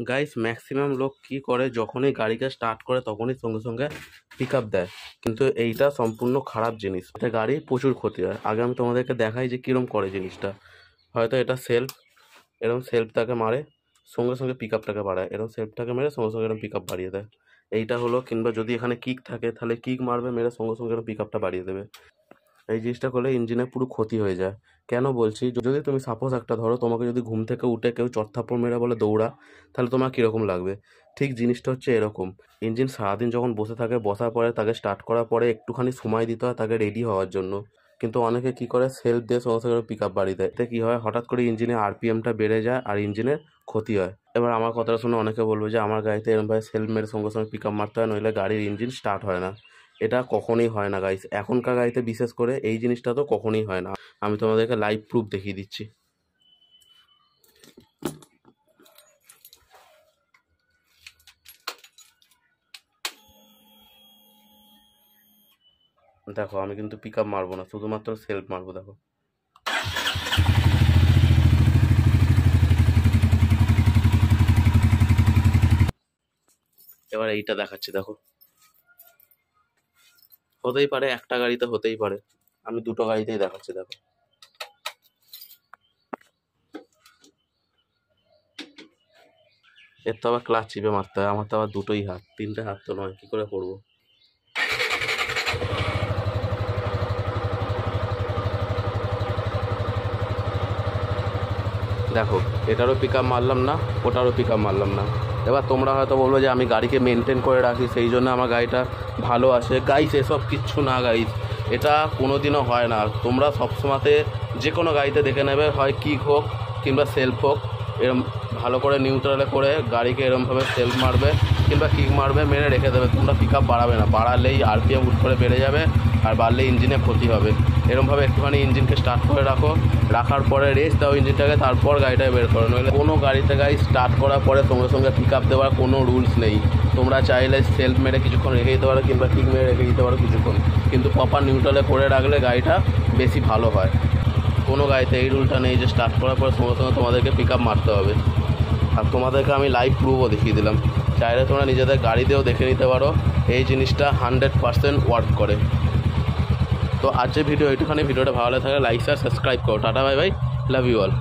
Guys maximum লোক কি করে, যখনই গাড়িকে স্টার্ট করে তখনই সঙ্গে সঙ্গে পিক আপ দেয়, কিন্তু এইটা সম্পূর্ণ খারাপ জিনিস। এতে গাড়ি প্রচুর ক্ষতি হয়। আগে আমি তোমাদেরকে দেখাই যে কীরকম করে জিনিসটা। হয়তো এটা সেলফ, এরকম সেলফটাকে মারে সঙ্গে সঙ্গে পিক আপটাকে বাড়ায়, এরকম সেলফটাকে মেরে সঙ্গে সঙ্গে এরকম পিক আপ বাড়িয়ে দেয়। এইটা হলো, কিংবা যদি এখানে কিক থাকে তাহলে কিক মারবে, মেরে সঙ্গে সঙ্গে এরকম পিক আপটা বাড়িয়ে দেবে। এই জিনিসটা করলে ইঞ্জিনের পুরো ক্ষতি হয়ে যায়। কেন বলছি, যদি তুমি সাপোজ একটা ধরো, তোমাকে যদি ঘুম থেকে উঠে কেউ চড়থাপ্পড় মেরে বলে দৌড়া, তাহলে তোমার কীরকম লাগবে? ঠিক জিনিসটা হচ্ছে এরকম। ইঞ্জিন সারাদিন যখন বসে থাকে, বসার পরে তাকে স্টার্ট করার পরে একটুখানি সময় দিতে হয় তাকে রেডি হওয়ার জন্য, কিন্তু অনেকে কী করে, সেলফ দিয়ে সঙ্গে সঙ্গে পিক আপ বাড়িয়ে দেয়। এতে কী হয়, হঠাৎ করে ইঞ্জিনের আরপিএমটা বেড়ে যায় আর ইঞ্জিনের ক্ষতি হয়। এবার আমার কথাটা শুনে অনেকে বলবে যে আমার গাড়িতে এরকমভাবে সেলফ মেরে সঙ্গে সঙ্গে পিক আপ মারতে হয়, নইলে গাড়ির ইঞ্জিন স্টার্ট হয় না। এটা কখনোই হয় না গাইস, এখনকার গাড়িতে বিশেষ করে এই জিনিসটা তো কখনোই হয় না। আমি তোমাদেরকে লাইভ প্রুফ দেখিয়ে দিচ্ছি। দেখো, আমি কিন্তু পিক আপ মারবো না, শুধুমাত্র সেলফ মারবো। দেখো, এবার এইটা দেখাচ্ছি। দেখো, হতেই পারে একটা গাড়িতে, হতেই পারে, আমি দুটো গাড়িতেই দেখাচ্ছি। দেখো, এর তো আবার ক্লাচ চিপে মারতে হয়, আমার তো আবার দুটোই হাত, তিনটে হাত তো নয়, কি করে করবো? দেখো, এটারও পিক আপ মারলাম না, ওটারও পিক আপ মারলাম না। এবার তোমরা হয়তো বলবো যে আমি গাড়িকে মেনটেন করে রাখি, সেই জন্য আমার গাড়িটা ভালো আসে। গাইস, এসব কিচ্ছু না গাইস, এটা কোনো দিনও হয় না। তোমরা সবসময়তে যে কোনো গাড়িতে দেখে নেবে, হয় কিক হোক কিংবা সেলফ হোক, এরম ভালো করে নিউট্রালে করে গাড়িকে এরমভাবে সেলফ মারবে কিংবা কিক মারবে, মেরে রেখে দেবে। তোমরা পিক আপ বাড়াবে না, বাড়ালেই আরপিএম উঠ করে বেড়ে যাবে, আর বাড়লে ইঞ্জিনে ক্ষতি হবে। এরমভাবে একটুখানি ইঞ্জিনকে স্টার্ট করে রাখো, রাখার পরে রেস্ট দাও ইঞ্জিনটাকে, তারপর গাড়িটাকে বের করো। নইলে কোনো গাড়িতে গাড়ি স্টার্ট করার পরে সঙ্গে সঙ্গে পিক আপ দেওয়ার কোনো রুলস নেই। তোমরা চাইলে সেলফ মেরে কিছুক্ষণ রেখে দিতে পারো কিংবা কিক মেরে রেখে দিতে পারো কিছুক্ষণ, কিন্তু প্রপার নিউট্রালে করে রাখলে গাড়িটা বেশি ভালো হয়। কোনো গাড়িতে এই রুলটা নেই যে স্টার্ট করার পরে সঙ্গে সঙ্গে তোমাদেরকে পিক আপ মারতে হবে। আর তোমাদেরকে আমি লাইভ প্রুফও দেখিয়ে দিলাম, চাইলে তোমরা নিজেদের গাড়িতেও দেখে নিতে পারো। এই জিনিসটা 100% ওয়ার্ক করে। তো আজকের ভিডিও এইটুখানি। ভিডিওটা ভালো লাগে থাকলে লাইক শেয়ার সাবস্ক্রাইব করো। Tata, bye bye, love you all.